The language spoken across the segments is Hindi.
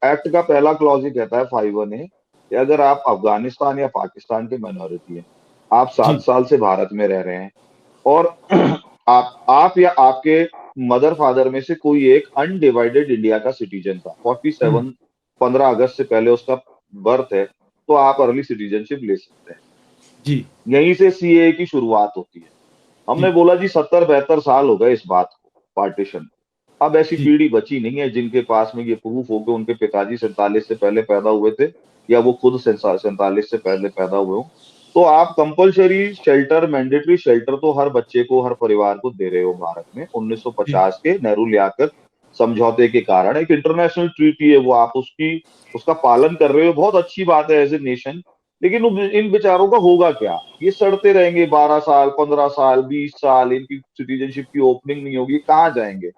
एक्ट का पहला क्लॉज ही कहता है 5(1)(a) कि अगर आप अफगानिस्तान या पाकिस्तान के माइनॉरिटी हैं, आप 7 जी साल से भारत में रह रहे हैं और आप या आपके मदर फादर में से कोई एक अनडिवाइडेड इंडिया का सिटीजन था, 47 15 अगस्त से पहले उसका बर्थ है, तो आप अर्ली सिटीजनशिप ले सकते हैं। जी यहीं से सीएए की शुरुआत होती है। हमने जी बोला जी 70-72 साल हो गए इस बात को, पार्टीशन। अब ऐसी जी पीढ़ी बची नहीं है जिनके पास में ये प्रूफ हो कि उनके पिताजी 47 से पहले पैदा हुए थे या वो खुद 47 से पहले पैदा हुए हों। तो आप कंपल्सरी शेल्टर, मैंडेटरी शेल्टर तो हर बच्चे को, हर परिवार को दे रहे हो भारत में। जी 1950 के नेहरू लियाकत समझौते के कारण एक इंटरनेशनल ट्रीटी है, वो आप उसका पालन कर रहे हो, बहुत अच्छी बात है एज ए नेशन। लेकिन इन बेचारों का होगा क्या? ये सड़ते रहेंगे 12 साल, 15 साल, 20 साल, इनकी सिटीजनशिप की ओपनिंग नहीं होगी, कहाँ जाएंगे?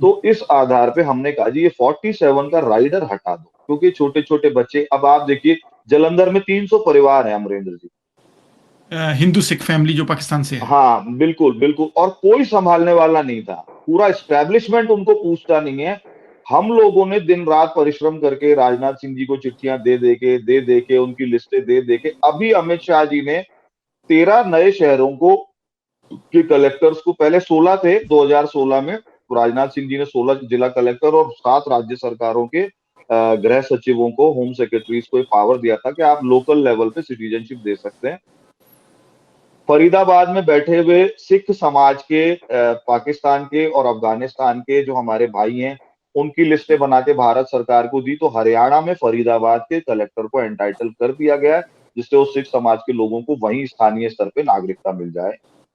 तो इस आधार पे हमने कहा जी ये 47 का राइडर हटा दो, क्योंकि छोटे छोटे बच्चे, अब आप देखिए जलंधर में 300 परिवार है अमरेंद्र जी। हिंदू सिख फैमिली जो पाकिस्तान से है। हाँ बिल्कुल बिल्कुल, और कोई संभालने वाला नहीं था, पूरा एस्टेब्लिशमेंट उनको पूछता नहीं है। हम लोगों ने दिन रात परिश्रम करके राजनाथ सिंह जी को चिट्ठियां दे दे के उनकी लिस्टें दे के अभी अमित शाह जी ने 13 नए शहरों को के कलेक्टर्स को, पहले 16 थे 2016 में, तो राजनाथ सिंह जी ने 16 जिला कलेक्टर और 7 राज्य सरकारों के गृह सचिवों को, होम सेक्रेटरीज को पावर दिया था कि आप लोकल लेवल पे सिटीजनशिप दे सकते हैं। फरीदाबाद में बैठे हुए सिख समाज के, पाकिस्तान के और अफगानिस्तान के जो हमारे भाई हैं, उनकी लिस्टें बना के भारत सरकार को दी, तो हरियाणा में फरीदाबाद के कलेक्टर को एंटाइटल कर दिया गया है, जिससे उस सिख समाज के लोगों को वहीं स्थानीय स्तर पे नागरिकता मिल जाए,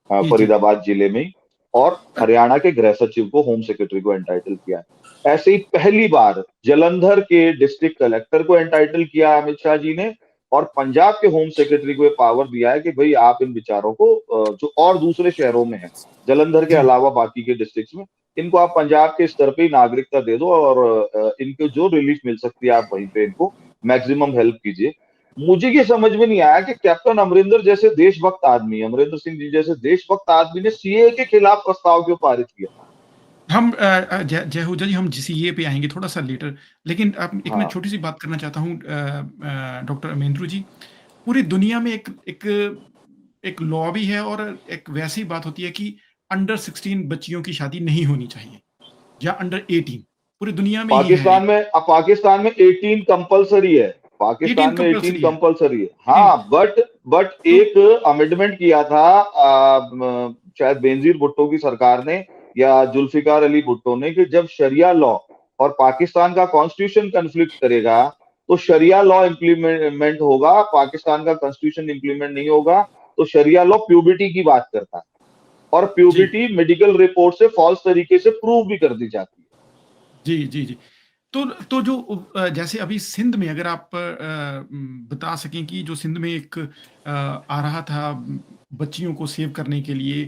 जी जी फरीदाबाद जिले में ही। और हरियाणा के गृह सचिव को, होम सेक्रेटरी को एंटाइटल किया है। ऐसे ही पहली बार जलंधर के डिस्ट्रिक्ट कलेक्टर को एंटाइटल किया अमित शाह जी ने, और पंजाब के होम सेक्रेटरी को ये पावर दिया है कि भाई आप इन विचारों को, जो और दूसरे शहरों में है, जलंधर के जी अलावा बाकी के डिस्ट्रिक्ट्स में, इनको आप पंजाब के स्तर पे ही नागरिकता दे दो, और इनको जो रिलीफ मिल सकती है आप वहीं पे इनको मैक्सिमम हेल्प कीजिए। मुझे ये समझ में नहीं आया कि कैप्टन अमरिंदर जैसे देशभक्त आदमी, अमरिंदर सिंह जी जैसे देशभक्त आदमी ने सीए के खिलाफ प्रस्ताव क्यों पारित किया। हम जय जय जी, हम सीए पे आएंगे थोड़ा सा लेटर। लेकिन अब एक मैं हाँ छोटी सी बात करना चाहता हूँ डॉक्टर अमेंद्रू जी। पूरी दुनिया में एक एक एक लॉ भी है, और एक वैसी बात होती है कि अंडर 16 बच्चियों की शादी नहीं होनी चाहिए, या अंडर 18। पूरी दुनिया में ही है पाकिस्तान में, अब पाकिस्तान में 18 कंपलसरी है, पाकिस्तान 18 में 18 कंपल्सरी है। कंपलसरी है। 18। हाँ बट तो एक अमेंडमेंट किया था, शायद बेनजीर भुट्टो की सरकार ने या जुल्फिकार अली भुट्टो ने, कि जब शरिया लॉ और पाकिस्तान का कॉन्स्टिट्यूशन कन्फ्लिक्ट करेगा तो शरिया लॉ इम्प्लीमेंट होगा, पाकिस्तान का कॉन्स्टिट्यूशन इम्प्लीमेंट नहीं होगा। तो शरिया लॉ प्यूबिटी की बात करता है, और जी प्यूबिटी मेडिकल रिपोर्ट से फॉल्स तरीके से प्रूव भी कर दी जाती है। जी जी जी। तो जो जैसे अभी सिंध में, अगर आप बता सकें कि जो सिंध में एक आ रहा था बच्चियों को सेव करने के लिए,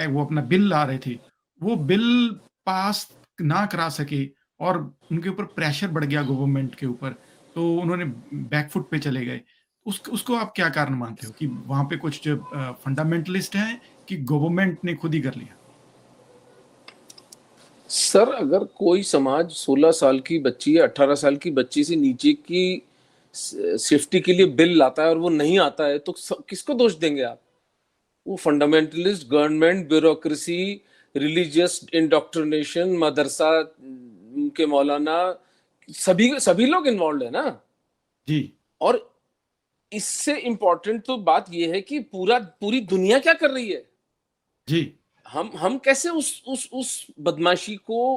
वो अपना बिल ला रहे थे, वो बिल पास ना करा सके, और उनके ऊपर प्रेशर बढ़ गया गवर्नमेंट के ऊपर, तो उन्होंने बैकफुट पे चले गए। उसको आप क्या कारण मानते हो कि वहां पे कुछ जो फंडामेंटलिस्ट हैं, कि गवर्नमेंट ने खुद ही कर लिया? सर, अगर कोई समाज 16 साल की बच्ची या 18 साल की बच्ची से नीचे की सेफ्टी के लिए बिल लाता है और वो नहीं आता है, तो किसको दोष देंगे आप? वो fundamentalist, government, bureaucracy, religious indoctrination, मदरसा के मौलाना, सभी सभी लोग इन्वॉल्व है ना। जी और इससे इंपॉर्टेंट तो बात यह है कि पूरी दुनिया क्या कर रही है। जी हम कैसे उस बदमाशी को,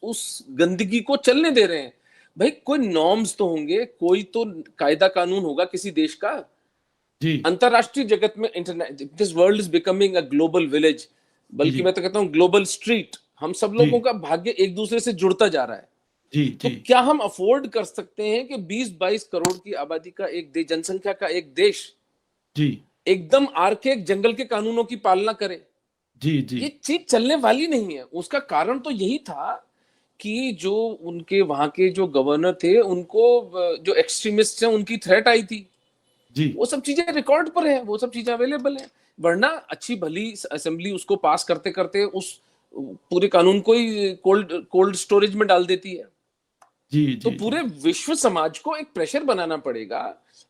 उस गंदगी को चलने दे रहे हैं? भाई, कोई नॉर्म्स तो होंगे, कोई तो कायदा कानून होगा किसी देश का। जी अंतरराष्ट्रीय जगत में, internet, this world is becoming a global village, जी बल्कि जी मैं तो कहता हूं ग्लोबल स्ट्रीट। हम सब जी लोगों का भाग्य एक दूसरे से जुड़ता जा रहा है। जी तो जी क्या हम अफोर्ड कर सकते हैं कि 20-22 करोड़ की आबादी का एक देश, जनसंख्या का एक देश, जी एकदम आर्केक जंगल के कानूनों की पालना करे? जी जी ये चीज चलने वाली नहीं है। उसका कारण तो यही था कि जो उनके वहां के जो गवर्नर थे, उनको जो एक्सट्रीमिस्ट हैं उनकी थ्रेट आई थी। जी वो सब चीजें रिकॉर्ड पर है, वो सब चीजें अवेलेबल है। वरना अच्छी भली असेंबली उसको पास करते करते उस पूरे कानून को ही कोल्ड कोल्ड स्टोरेज में डाल देती है। जी तो जी जी पूरे विश्व समाज को एक प्रेशर बनाना पड़ेगा,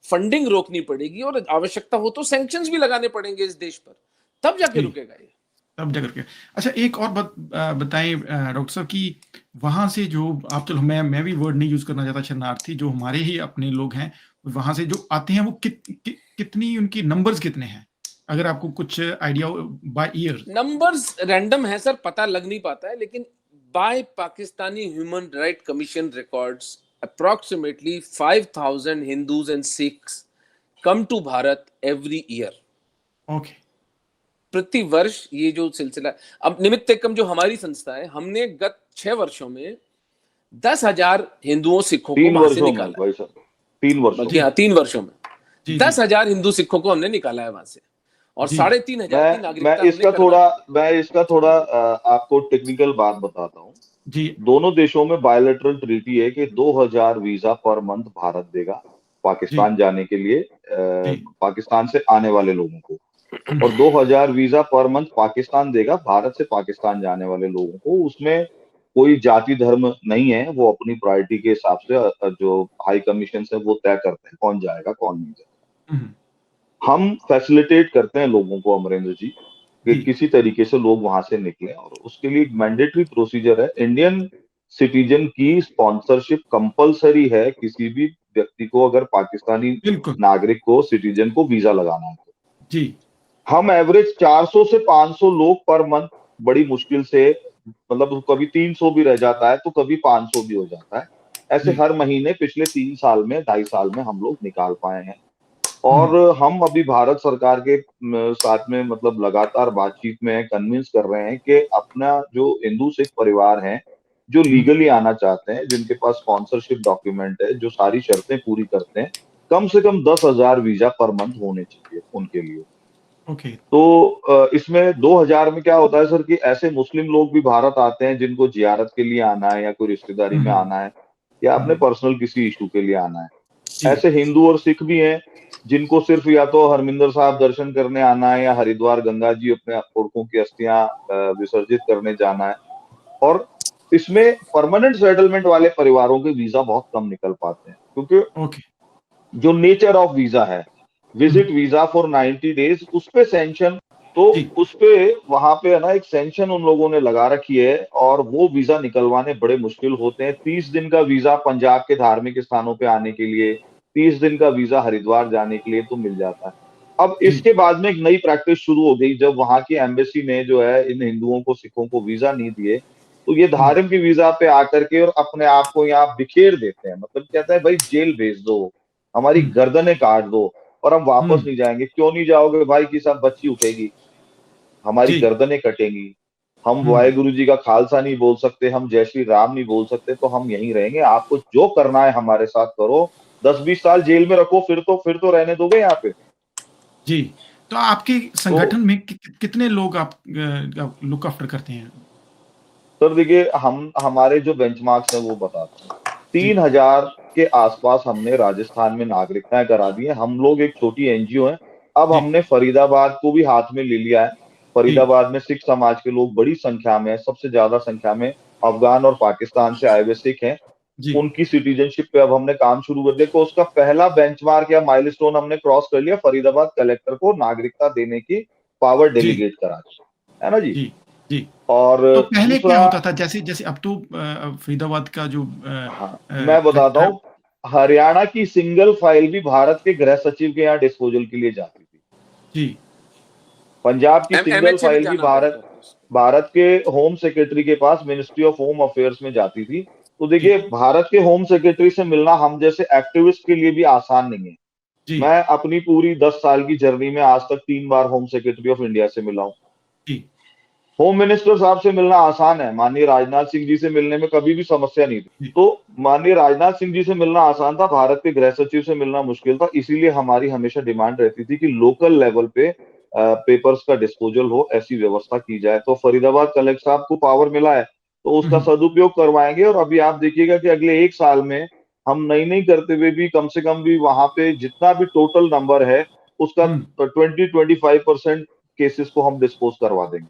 फंडिंग रोकनी पड़ेगी और आवश्यकता हो तो सैंक्शंस भी लगाने पड़ेंगे इस देश पर, तब जाके जी रुकेगा ये। तब जाकर के। अच्छा, एक और बात बताएं डॉक्टर साहब कि वहां से जो आप, चलो मैं भी वर्ड नहीं यूज करना चाहता शरणार्थी, जो हमारे ही अपने लोग हैं वहां से जो आते हैं वो कितनी उनकी नंबर्स कितने हैं, अगर आपको कुछ idea by year? Numbers random है सर, पता लग नहीं पाता है, लेकिन by Pakistani human right commission records approximately 5,000 Hindus and Sikhs come to Bharat every year. Okay. प्रति वर्ष ये जो सिलसिला, अब निमित्त एकम जो हमारी संस्था है, हमने गत 6 वर्षों में 10,000 हिंदुओं सिखों को तीन वहां से वर्षों में निकाला भाई साहब, 3 वर्षों है। में। जी हाँ, 3 वर्षों में जी जी 10,000 हिंदू सिखों को हमने निकाला है वहां से, और जी 3,500 की मैं नागरिकता हमने इसका करवा थोड़ा दी। मैं इसका थोड़ा आपको टेक्निकल बात बताता हूँ। जी दोनों देशों में बायलैटरल ट्रीटी है कि 2,000 वीजा पर मंथ भारत देगा जी पाकिस्तान जाने के लिए, जी। पाकिस्तान से आने वाले लोगों को, हम्म, और 2,000 वीजा पर मंथ पाकिस्तान देगा भारत से पाकिस्तान जाने वाले लोगों को। उसमें कोई जाति धर्म नहीं है, वो अपनी प्रायोरिटी के हिसाब से जो हाई कमीशन है वो तय करते हैं कौन जाएगा कौन नहीं जाएगा। हम्म, हम फैसिलिटेट करते हैं लोगों को अमरेंद्र जी, कि जी किसी तरीके से लोग वहां से निकले, और उसके लिए एक मैंडेटरी प्रोसीजर है। इंडियन सिटीजन की स्पॉन्सरशिप कंपलसरी है किसी भी व्यक्ति को, अगर पाकिस्तानी बिल्कुल। नागरिक को, सिटीजन को वीजा लगाना है तो। जी हम एवरेज 400 से 500 लोग पर मंथ, बड़ी मुश्किल से, मतलब कभी 300 भी रह जाता है तो कभी 500 भी हो जाता है, ऐसे जी। हर महीने पिछले 3 साल में, 2.5 साल में हम लोग निकाल पाए हैं। और हम्म, हम अभी भारत सरकार के साथ में मतलब लगातार बातचीत में कन्विंस कर रहे हैं कि अपना जो हिंदू सिख परिवार है, जो हम्म, लीगली आना चाहते हैं, जिनके पास स्पॉन्सरशिप डॉक्यूमेंट है, जो सारी शर्तें पूरी करते हैं, कम से कम 10,000 वीजा पर मंथ होने चाहिए उनके लिए। ओके। तो इसमें 2,000 में क्या होता है सर, कि ऐसे मुस्लिम लोग भी भारत आते हैं जिनको जियारत के लिए आना है, या कोई रिश्तेदारी में हम्म, आना है, या अपने हम्म, पर्सनल किसी इशू के लिए आना है। जी ऐसे हिंदू और सिख भी हैं जिनको सिर्फ या तो हरमिंदर साहब दर्शन करने आना है, या हरिद्वार गंगा जी अपने पुरखों की अस्थियां विसर्जित करने जाना है। और इसमें परमानेंट सेटलमेंट वाले परिवारों के वीजा बहुत कम निकल पाते हैं, क्योंकि ओके। जो नेचर ऑफ वीजा है, हम्म, विजिट वीजा फॉर 90 डेज, उस पे सैंक्शन, तो जी उस पे वहां पे है ना एक सैंक्शन उन लोगों ने लगा रखी है, और वो वीजा निकलवाने बड़े मुश्किल होते हैं। 30 दिन का वीजा पंजाब के धार्मिक स्थानों पे आने के लिए, 30 दिन का वीजा हरिद्वार जाने के लिए तो मिल जाता है। अब जी। इसके बाद में एक नई प्रैक्टिस शुरू हो गई, जब वहां की एम्बेसी ने जो है इन हिंदुओं को, सिखों को वीजा नहीं दिए, तो ये हम्म, धार्मिक वीजा पे आकर के और अपने आप को यहाँ बिखेर देते हैं। मतलब कहता है भाई जेल भेज दो, हमारी हम्म, गर्दनें काट दो, और हम वापस हम्म, नहीं जाएंगे। क्यों नहीं जाओगे भाई? कि सब बच्ची उठेगी, हमारी जी। गर्दनें कटेंगी, हम हम्म, वाहेगुरु जी का खालसा नहीं बोल सकते, हम जय श्री राम नहीं बोल सकते, तो हम यहीं रहेंगे, आपको जो करना है हमारे साथ करो, 10-20 साल जेल में रखो, फिर तो रहने दोगे यहाँ पे? जी। तो आपके तो संगठन में कितने लोग आप लुक आफ्टर करते हैं? सर देखिए, हम हमारे जो बेंचमार्क्स हैं वो बताते हैं। जी 3,000 के आसपास हमने राजस्थान में नागरिकताएं करा दी हैं। हम लोग एक छोटी एनजीओ हैं। अब जी हमने फरीदाबाद को भी हाथ में ले लिया है। जी फरीदाबाद में सिख समाज के लोग बड़ी संख्या में हैं, सबसे ज्यादा संख्या में अफगान और पाकिस्तान से आए हुए सिख हैं। जी उनकी सिटीजनशिप पे अब हमने काम शुरू कर दिया। तो उसका पहला बेंचमार्क या माइलस्टोन हमने क्रॉस कर लिया, फरीदाबाद कलेक्टर को नागरिकता देने की पावर जी डेलीगेट करा दी, है ना जी? जी जी। और तो पहले क्या दूसरा, होता था, जैसे जैसे अब तो फरीदाबाद का जो हाँ, मैं बताता कलेक्टर। हूँ। हरियाणा की सिंगल फाइल भी भारत के गृह सचिव के यहाँ डिस्पोजल के लिए जाती थी। जी पंजाब की सिंगल एमएचए भी फाइल भी जाना भारत पड़ता था उसको। भारत के होम सेक्रेटरी के पास, मिनिस्ट्री ऑफ होम अफेयर्स में जाती थी। तो जी देखिए, भारत के होम सेक्रेटरी से मिलना हम जैसे एक्टिविस्ट के लिए भी आसान नहीं है। जी मैं अपनी पूरी 10 साल की जर्नी में आज तक 3 बार होम सेक्रेटरी ऑफ इंडिया से मिला हूँ। जी होम मिनिस्टर साहब से मिलना आसान है, माननीय राजनाथ सिंह जी से मिलने में कभी भी समस्या नहीं थी। जी तो माननीय राजनाथ सिंह जी से मिलना आसान था, भारत के गृह सचिव से मिलना मुश्किल था। इसीलिए हमारी हमेशा डिमांड रहती थी कि लोकल लेवल पे पेपर्स का डिस्पोजल हो, ऐसी व्यवस्था की जाए। तो फरीदाबाद कलेक्टर साहब को पावर मिला है, तो उसका हम्म, सदुपयोग करवाएंगे। और अभी आप देखिएगा कि अगले 1 साल में हम नई नई करते हुए भी कम से कम भी वहां पे जितना भी टोटल नंबर है, उसका हम्म, 20-25% केसेस को हम डिस्पोज करवा देंगे।